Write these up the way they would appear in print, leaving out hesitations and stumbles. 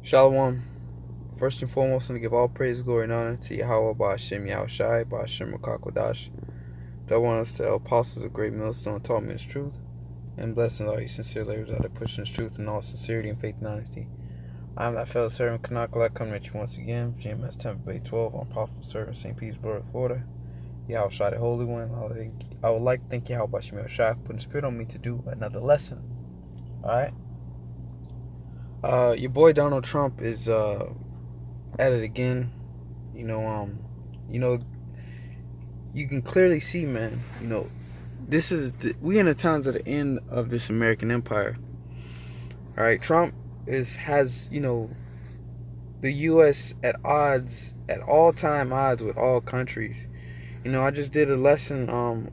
Shalom. First and foremost, I want to give all praise, glory, and honor to Yahweh, Ba'ashem Yahushai, Ba'ashem Rakakwadash. That one us to the apostles of great millstone taught me his truth. And blessings all you sincere laborers out there pushing his truth in all sincerity and faith and honesty. I am that fellow servant, Kanakala, coming at you once again, GMS Tampa Bay 12, on Profitable Servant, St. Petersburg, Florida. Yahushai, the Holy One. I would like to thank Yahweh, Ba'ashem Yahushai, for putting the Spirit on me to do another lesson. Alright? Your boy Donald Trump is, at it again. You know, you can clearly see, man. We in the times of the end of this American empire. All right, Trump has the U.S. at odds, at all-time odds with all countries. I just did a lesson on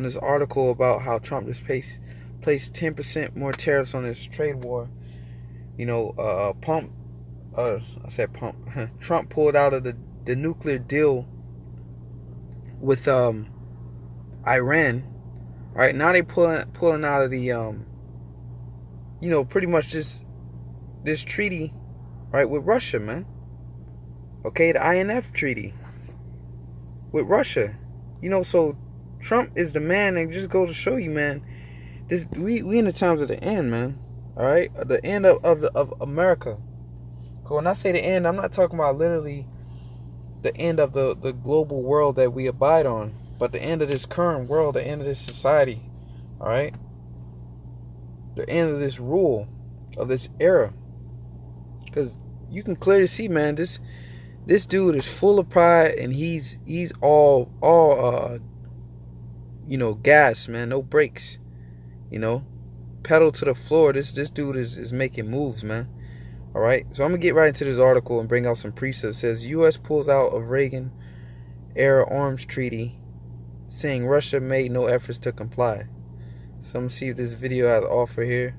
this article about how Trump just placed 10% more tariffs on this trade war. Trump pulled out of the nuclear deal with Iran. Right now they pulling out of the pretty much this treaty, right, with Russia, man. Okay, the INF treaty with Russia. So Trump is the man, and just goes to show you, man. We in the times of the end, man. All right, the end of America. When I say the end, I'm not talking about literally the end of the global world that we abide on, but the end of this current world, the end of this society. All right, the end of this rule, of this era. Because you can clearly see, man, this dude is full of pride, and he's all gas, man, no brakes. Pedal to the floor. This dude is making moves, man. All right, so I'm gonna get right into this article and bring out some precepts. It says U.S. pulls out of Reagan-era arms treaty, saying Russia made no efforts to comply. So I'm gonna see if this video has to offer here.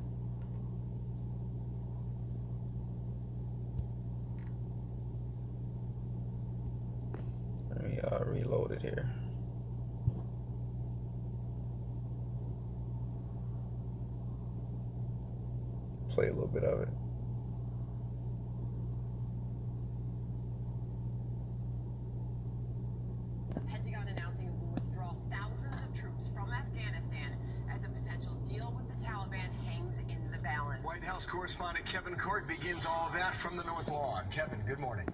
Let me reload it here. Play a little bit of it. Pentagon announcing it will withdraw thousands of troops from Afghanistan as a potential deal with the Taliban hangs in the balance. White House correspondent Kevin Court begins all of that from the North Lawn. Kevin, good morning.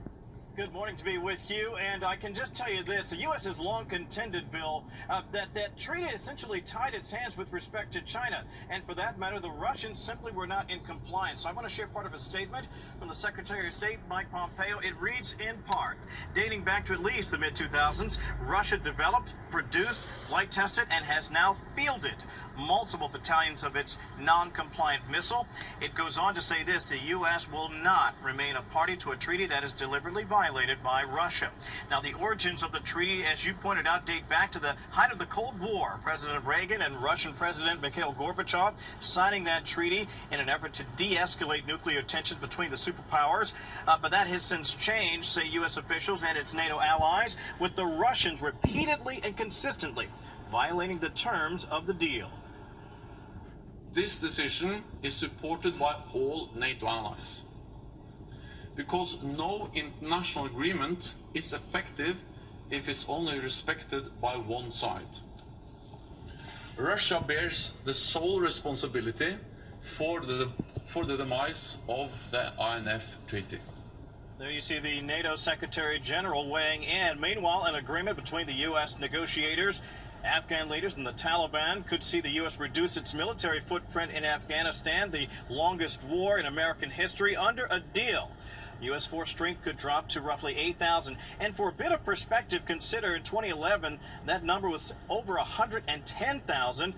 Good morning to be with you, and I can just tell you this. The U.S. has long contended, Bill, that treaty essentially tied its hands with respect to China, and for that matter, the Russians simply were not in compliance. So I want to share part of a statement from the Secretary of State, Mike Pompeo. It reads in part, dating back to at least the mid-2000s, Russia developed, produced, flight tested, and has now fielded multiple battalions of its non-compliant missile. It goes on to say this: the U.S. will not remain a party to a treaty that is deliberately violated by Russia. Now, the origins of the treaty, as you pointed out, date back to the height of the Cold War. President Reagan and Russian President Mikhail Gorbachev signing that treaty in an effort to de-escalate nuclear tensions between the superpowers. But that has since changed, say U.S. officials and its NATO allies, with the Russians repeatedly and consistently violating the terms of the deal. This decision is supported by all NATO allies, because no international agreement is effective if it's only respected by one side. Russia bears the sole responsibility for the demise of the INF Treaty. There you see the NATO Secretary General weighing in. Meanwhile, an agreement between the U.S. negotiators, Afghan leaders, and the Taliban could see the U.S. reduce its military footprint in Afghanistan, the longest war in American history, under a deal. U.S. force strength could drop to roughly 8,000. And for a bit of perspective, consider in 2011, that number was over 110,000.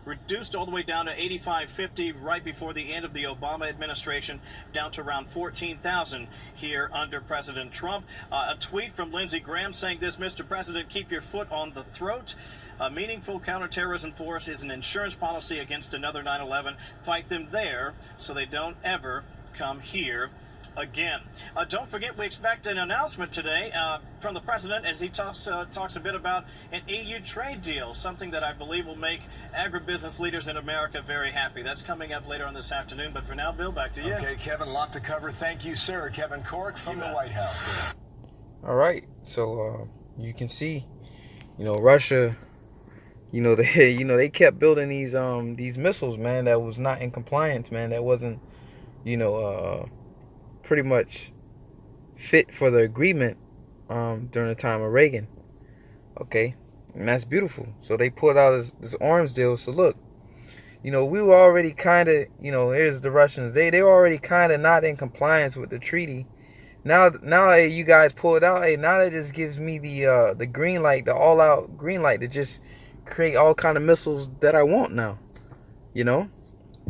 Reduced all the way down to 8,550 right before the end of the Obama administration, down to around 14,000 here under President Trump. A tweet from Lindsey Graham saying this: Mr. President, keep your foot on the throat. A meaningful counterterrorism force is an insurance policy against another 9/11. Fight them there so they don't ever come here again. Don't forget, we expect an announcement today from the president as he talks a bit about an EU trade deal, something that I believe will make agribusiness leaders in America very happy. That's coming up later on this afternoon. But for now, Bill, back to you. Okay, Kevin, a lot to cover. Thank you, sir. Kevin Cork from the White House. All right, so you can see, Russia, they kept building these missiles, man, that was not in compliance, man, that wasn't, pretty much fit for the agreement during the time of Reagan. Okay, and that's beautiful. So they pulled out this arms deal. So look, we were already kind of, here's the Russians. They were already kind of not in compliance with the treaty. Now, hey, you guys pull it out. Hey, now that just gives me the green light, the all-out green light to just create all kind of missiles that I want now.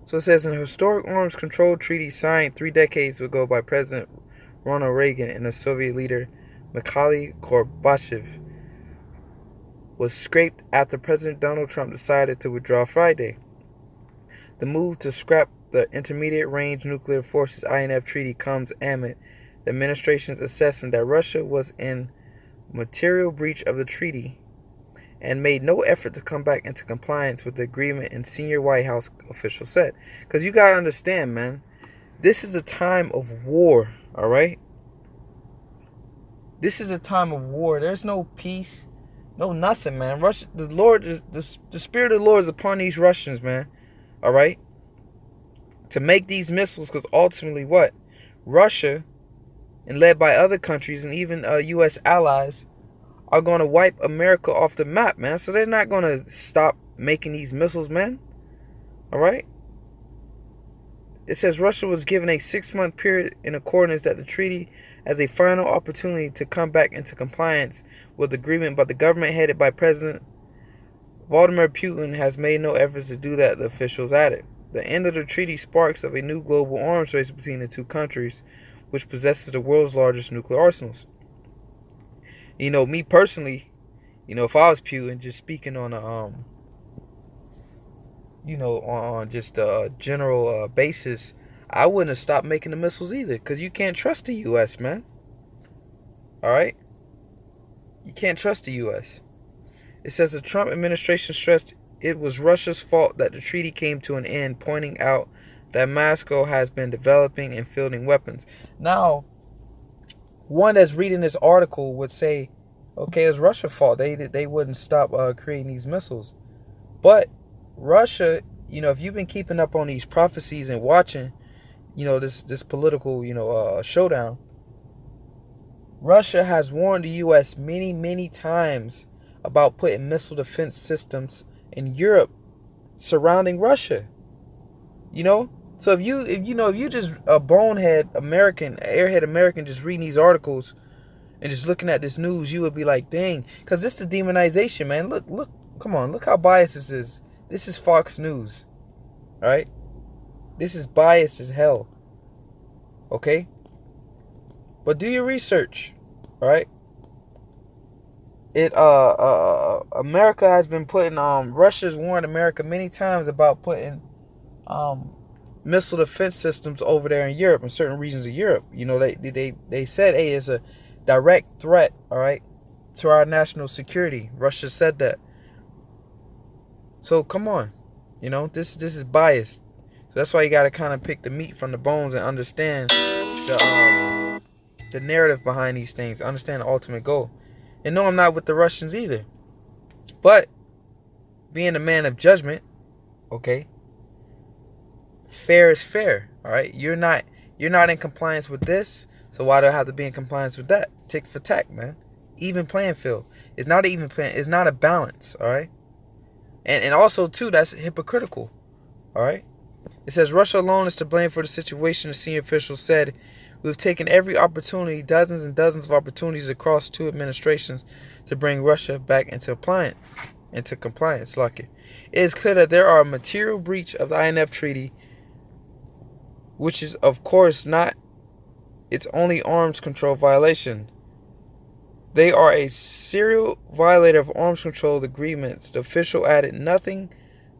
So it says an historic arms control treaty signed 3 decades ago by President Ronald Reagan and the Soviet leader Mikhail Gorbachev was scrapped after President Donald Trump decided to withdraw Friday. The move to scrap the Intermediate Range Nuclear Forces INF treaty comes amid the administration's assessment that Russia was in material breach of the treaty and made no effort to come back into compliance with the agreement, and senior White House officials said. Because you got to understand, man, this is a time of war, all right? This is a time of war. There's no peace, no nothing, man. Russia, the Spirit of the Lord is upon these Russians, man, all right? To make these missiles, because ultimately what? Russia, and led by other countries and even U.S. allies, are going to wipe America off the map, man. So they're not going to stop making these missiles, man. All right? It says Russia was given a 6-month period in accordance that the treaty as a final opportunity to come back into compliance with the agreement, but the government headed by President Vladimir Putin has made no efforts to do that, the officials added. The end of the treaty sparks of a new global arms race between the two countries, which possesses the world's largest nuclear arsenals. Me personally, if I was Putin, just speaking on on just a general basis, I wouldn't have stopped making the missiles either, because you can't trust the U.S., man. All right? You can't trust the U.S. It says the Trump administration stressed it was Russia's fault that the treaty came to an end, pointing out that Moscow has been developing and fielding weapons. Now, one that's reading this article would say, okay, it's Russia's fault. They wouldn't stop creating these missiles. But Russia, if you've been keeping up on these prophecies and watching, this political, showdown, Russia has warned the U.S. many, many times about putting missile defense systems in Europe surrounding Russia. So if you just a bonehead American, airhead American, just reading these articles and just looking at this news, you would be like, dang, because this is the demonization, man. Look, come on, look how biased this is. This is Fox News, all right? This is biased as hell, okay? But do your research, all right? America has been putting Russia's warned America many times about putting missile defense systems over there in Europe, in certain regions of Europe. They said, hey, it's a direct threat, all right, to our national security. Russia said that. So come on, this is biased. So that's why you got to kind of pick the meat from the bones and understand the narrative behind these things, understand the ultimate goal. And no, I'm not with the Russians either. But being a man of judgment, okay, fair is fair, all right? You're not in compliance with this, so why do I have to be in compliance with that? Tick for tack, man. Even playing field. It's not an even playing. It's not a balance, all right? And also, too, that's hypocritical, all right? It says Russia alone is to blame for the situation, the senior officials said. We've taken every opportunity, dozens and dozens of opportunities across 2 administrations to bring Russia back into compliance. Like it is clear that there are a material breach of the INF treaty, which is, of course, not its only arms control violation. They are a serial violator of arms control agreements. The official added nothing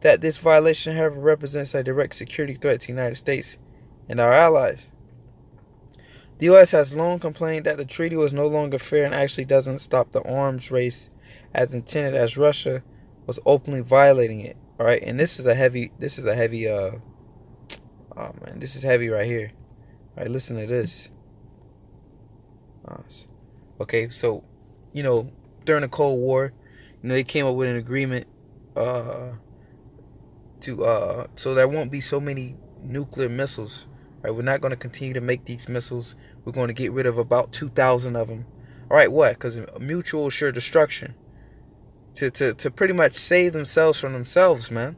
that this violation, however, represents a direct security threat to the United States and our allies. The U.S. has long complained that the treaty was no longer fair and actually doesn't stop the arms race as intended, as Russia was openly violating it. All right, and this is a heavy, oh man, this is heavy right here. All right, listen to this. Okay, so, during the Cold War, they came up with an agreement so there won't be so many nuclear missiles. Right, we're not going to continue to make these missiles. We're going to get rid of about 2,000 of them. All right, what? Because mutual assured destruction. To pretty much save themselves from themselves, man.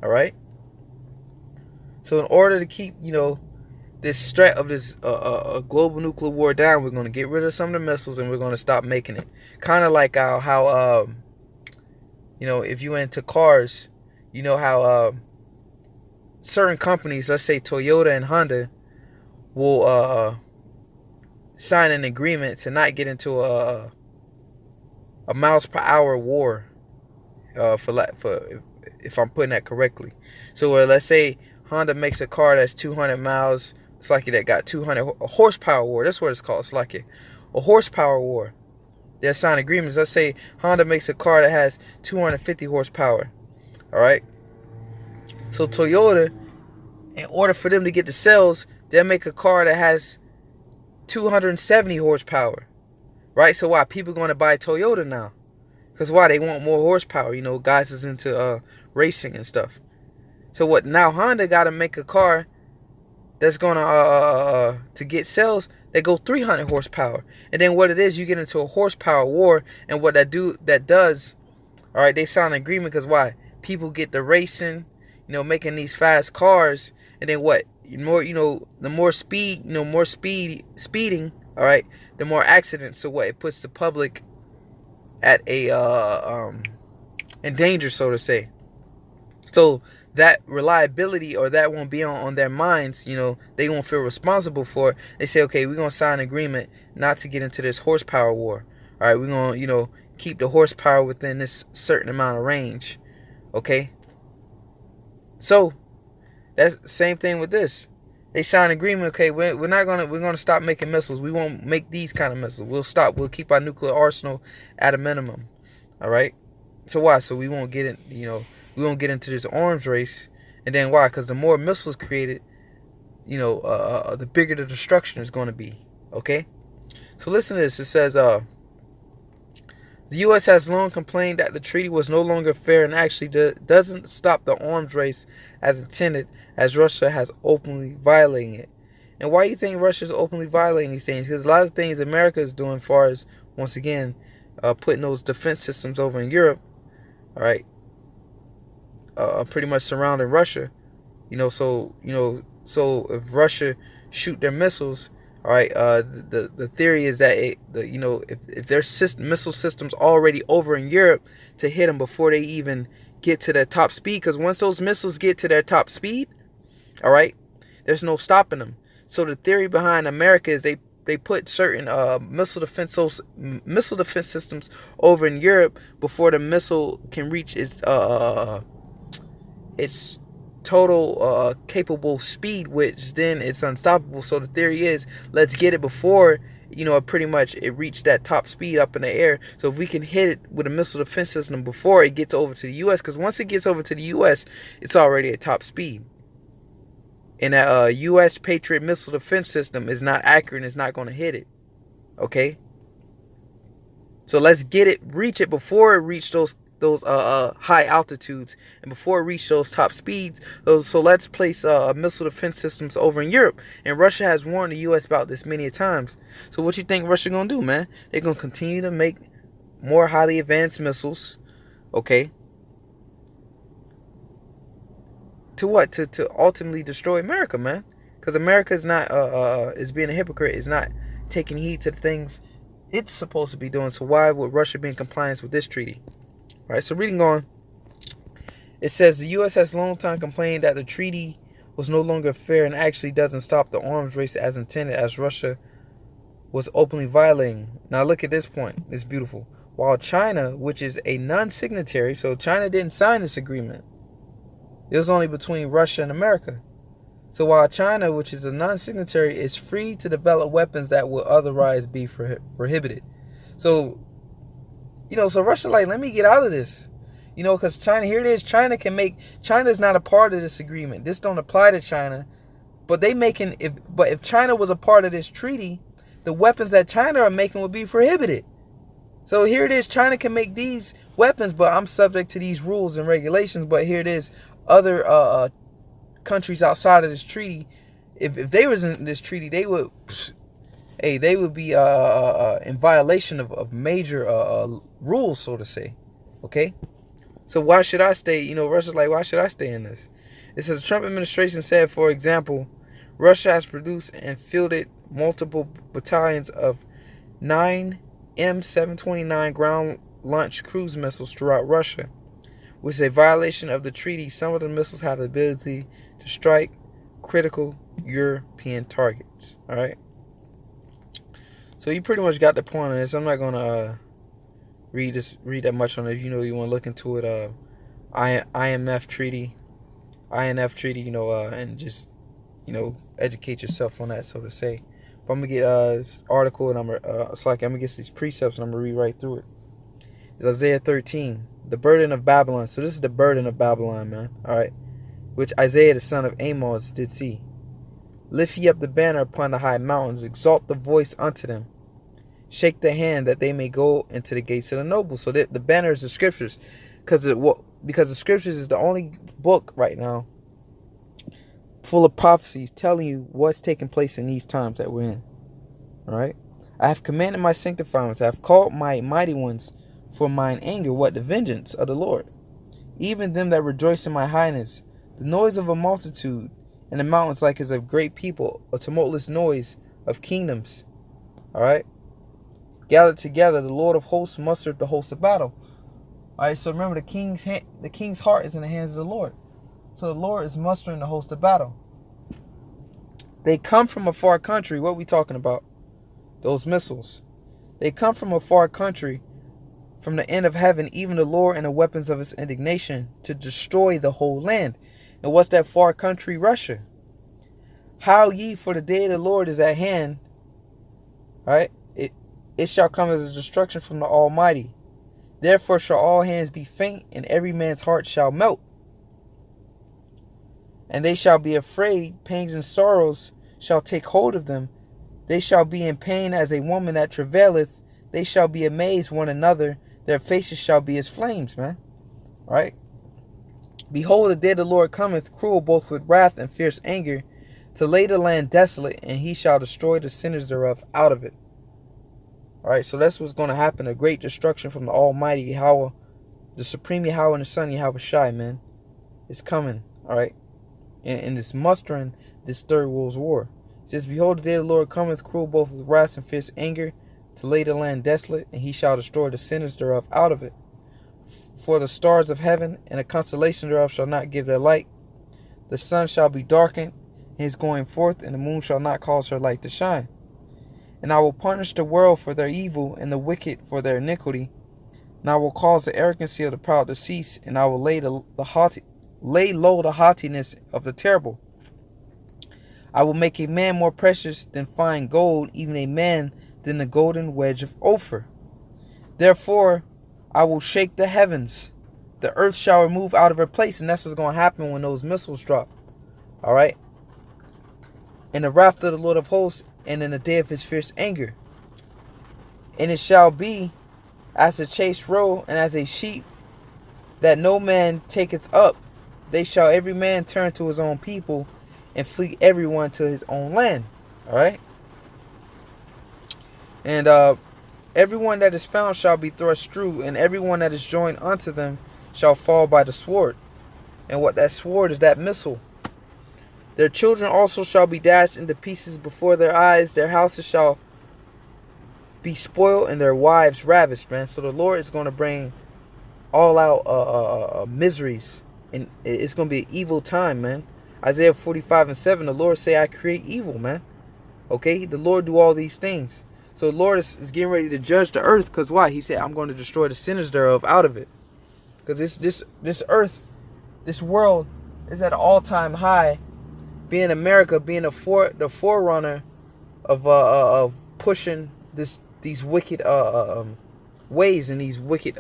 All right. So in order to keep, this threat of this global nuclear war down, we're going to get rid of some of the missiles and we're going to stop making it. Kind of like how if you went into cars, how certain companies, let's say Toyota and Honda, will sign an agreement to not get into a miles per hour war, if I'm putting that correctly. So let's say Honda makes a car that's 200 miles. It's like that got 200 horsepower war. That's what it's called. It's like a horsepower war. They'll sign agreements. Let's say Honda makes a car that has 250 horsepower. All right. So Toyota, in order for them to get the sales, they'll make a car that has 270 horsepower. Right? So why? People going to buy Toyota now. Because why? They want more horsepower. Guys is into racing and stuff. So what? Now Honda got to make a car that's going to get sales that go 300 horsepower. And then what it is, you get into a horsepower war. And what that does, all right, they sign an agreement because why? People get the racing, making these fast cars, and then what? The more speeding, all right, the more accidents. So what? It puts the public at a in danger, so to say. So that reliability, or that won't be on their minds. They won't feel responsible for it. They say, okay, we're gonna sign an agreement not to get into this horsepower war. All right, we're gonna keep the horsepower within this certain amount of range. Okay. So that's the same thing with this. They sign an agreement. Okay, we're gonna stop making missiles. We won't make these kind of missiles. We'll keep our nuclear arsenal at a minimum. All right. So why? So we won't get in. We won't get into this arms race. And then why? Because the more missiles created, the bigger the destruction is going to be. Okay. So listen to this. It says, the U.S. has long complained that the treaty was no longer fair and actually doesn't stop the arms race as intended, as Russia has openly violating it. And why do you think Russia is openly violating these things? Because a lot of things America is doing, as far as, once again, putting those defense systems over in Europe, all right, pretty much surrounding Russia. So if Russia shoot their missiles, all right, the theory is that if their missile systems already over in Europe, to hit them before they even get to their top speed, because once those missiles get to their top speed, all right, there's no stopping them. So the theory behind America is they put certain missile defense systems over in Europe before the missile can reach its total capable speed, which then it's unstoppable. So the theory is, let's get it before pretty much it reached that top speed up in the air. So if we can hit it with a missile defense system before it gets over to the U.S., because once it gets over to the U.S., it's already at top speed. And that U.S. Patriot missile defense system is not accurate and it's not going to hit it. Okay? So let's reach it before it reach those high altitudes and before it reach those top speeds. So let's place missile defense systems over in Europe. And Russia has warned the U.S. about this many times. So what you think Russia going to do, man? They're going to continue to make more highly advanced missiles. Okay? To what? To ultimately destroy America, man. Because America is not is being a hypocrite, is not taking heed to the things it's supposed to be doing. So why would Russia be in compliance with this treaty? All right, so reading on, it says the U.S. has long time complained that the treaty was no longer fair and actually doesn't stop the arms race as intended, as Russia was openly violating. Now look at this point. It's beautiful. While China, which is a non-signatory, so China didn't sign this agreement. It was only between Russia and America. So while China, which is a non-signatory, is free to develop weapons that would otherwise be prohibited. So, so Russia like, let me get out of this. Because China, here it is, China's not a part of this agreement. This don't apply to China. But if China was a part of this treaty, the weapons that China are making would be prohibited. So here it is, China can make these weapons, but I'm subject to these rules and regulations. But here it is, other countries outside of this treaty, if they was in this treaty, they would be in violation of major rules, so to say. Okay? So why should I stay? Russia's like, why should I stay in this? It says the Trump administration said, for example, Russia has produced and fielded multiple battalions of 9 M729 ground launch cruise missiles throughout Russia, which is a violation of the treaty. Some of the missiles have the ability to strike critical European targets. All right. So you pretty much got the point on this. I'm not gonna read that much on it. You want to look into it. INF treaty, and just educate yourself on that, so to say. But I'm gonna get this article, and I'm gonna get these precepts, and I'm gonna read right through it. It's Isaiah 13, the burden of Babylon. So this is the burden of Babylon, man. All right, which Isaiah the son of Amos did see. Lift ye up the banner upon the high mountains, exalt the voice unto them. Shake the hand that they may go into the gates of the noble. So that the banner is the scriptures, because the scriptures is the only book right now full of prophecies telling you what's taking place in these times that we're in. All right. I have commanded my sanctified ones. I have called my mighty ones for mine anger. What? The vengeance of the Lord. Even them that rejoice in my highness. The noise of a multitude in the mountains like as of great people. A tumultuous noise of kingdoms. All right. Gathered together, the Lord of hosts mustered the host of battle. All right. So remember, the king's heart is in the hands of the Lord. So the Lord is mustering the host of battle. They come from a far country. What are we talking about? Those missiles. They come from a far country, from the end of heaven, even the Lord and the weapons of his indignation, to destroy the whole land. And what's that far country? Russia. How ye, for the day of the Lord is at hand. Right? It shall come as a destruction from the Almighty. Therefore shall all hands be faint, and every man's heart shall melt. And they shall be afraid, pangs and sorrows shall take hold of them. They shall be in pain as a woman that travaileth. They shall be amazed one another. Their faces shall be as flames, man. Right? Behold, the day of the Lord cometh, cruel both with wrath and fierce anger, to lay the land desolate, and he shall destroy the sinners thereof out of it. All right, so that's what's going to happen. A great destruction from the Almighty Yahweh, the Supreme Yahweh and the Son Yahweh Shai, man. It's coming, all right? And it's mustering this third world's war. It says, behold, the day of the Lord cometh, cruel both with wrath and fierce anger, to lay the land desolate, and he shall destroy the sinners thereof out of it. For the stars of heaven and the constellation thereof shall not give their light. The sun shall be darkened in his going forth, and the moon shall not cause her light to shine. And I will punish the world for their evil, and the wicked for their iniquity. And I will cause the arrogancy of the proud to cease, and I will lay low the haughtiness of the terrible. I will make a man more precious than fine gold, even a man than the golden wedge of Ophir. Therefore, I will shake the heavens. The earth shall remove out of her place, and that's what's going to happen when those missiles drop. All right? In the wrath of the Lord of hosts, and in the day of his fierce anger. And it shall be as a chased roe, and as a sheep that no man taketh up. They shall every man turn to his own people, and flee everyone to his own land. All right? And everyone that is found shall be thrust through, and everyone that is joined unto them shall fall by the sword. And what that sword is, that missile. Their children also shall be dashed into pieces before their eyes. Their houses shall be spoiled, and their wives ravished, man. So the Lord is going to bring all out miseries, and it's going to be an evil time, man. Isaiah 45:7, the Lord say, I create evil, man. Okay, the Lord do all these things. So the Lord is getting ready to judge the earth, because why? He said, I'm going to destroy the sinners thereof out of it. Because this earth, this world is at an all-time high being America, being the forerunner of pushing these wicked ways and these wicked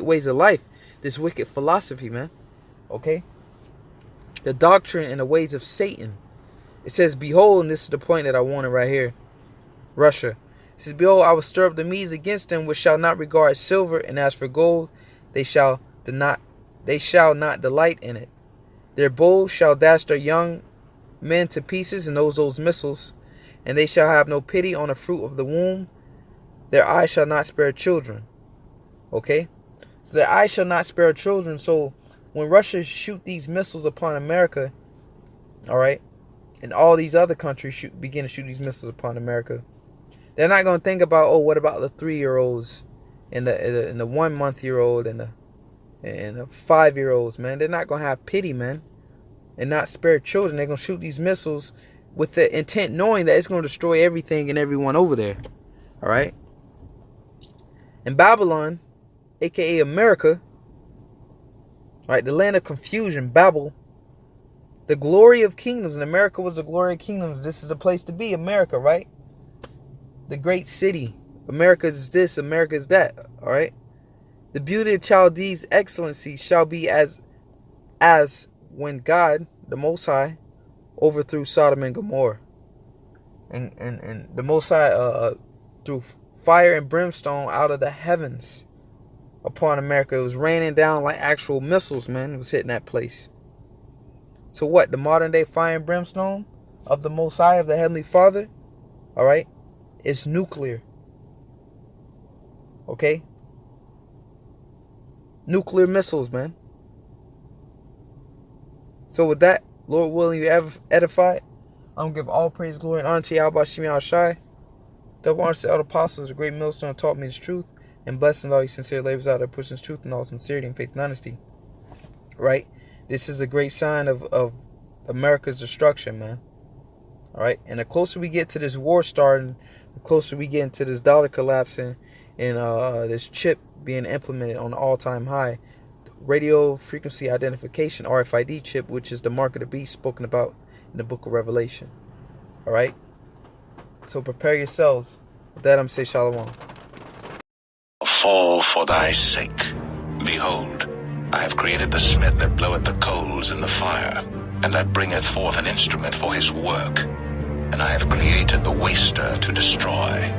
ways of life, this wicked philosophy, man. Okay, the doctrine and the ways of Satan. It says, behold, and this is the point that I wanted right here. Russia. It says, behold, I will stir up the Medes against them, which shall not regard silver, and as for gold, they shall not delight in it. Their bows shall dash their young men to pieces, and those missiles, and they shall have no pity on the fruit of the womb. Their eyes shall not spare children. Okay? So their eyes shall not spare children. So when Russia shoot these missiles upon America, all right, and all these other countries begin to shoot these missiles upon America, they're not going to think about, oh, what about the 3-year-olds and the 1-month-year-old and the 5-year-olds, man. They're not going to have pity, man, and not spare children. They're going to shoot these missiles with the intent knowing that it's going to destroy everything and everyone over there. All right? And Babylon, a.k.a. America, right, the land of confusion, Babel, the glory of kingdoms, and America was the glory of kingdoms. This is the place to be, America, right? The great city. America is this, America is that, all right? The beauty of Chaldees' excellency shall be as when God, the Most High, overthrew Sodom and Gomorrah. And the Most High threw fire and brimstone out of the heavens upon America. It was raining down like actual missiles, man. It was hitting that place. So what? The modern day fire and brimstone of the Most High, of the Heavenly Father, all right, it's nuclear. Okay? Nuclear missiles, man. So with that, Lord willing, you ever edified, I'm going to give all praise, glory, and honor to Yahweh Shemi Al-Shai. Double honor to all the apostles, a great millstone taught me this truth, and blessing all you sincere labors out there pushing this truth in all sincerity and faith and honesty. Right? This is a great sign of America's destruction, man. All right? And the closer we get to this war starting, the closer we get into this dollar collapsing and this chip being implemented on an all-time high, radio frequency identification, RFID chip, which is the mark of the beast spoken about in the book of Revelation. All right? So prepare yourselves. With that, I'm saying shalom. Fall for thy sake. Behold, I have created the smith that bloweth the coals in the fire, and that bringeth forth an instrument for his work. And I have created the waster to destroy.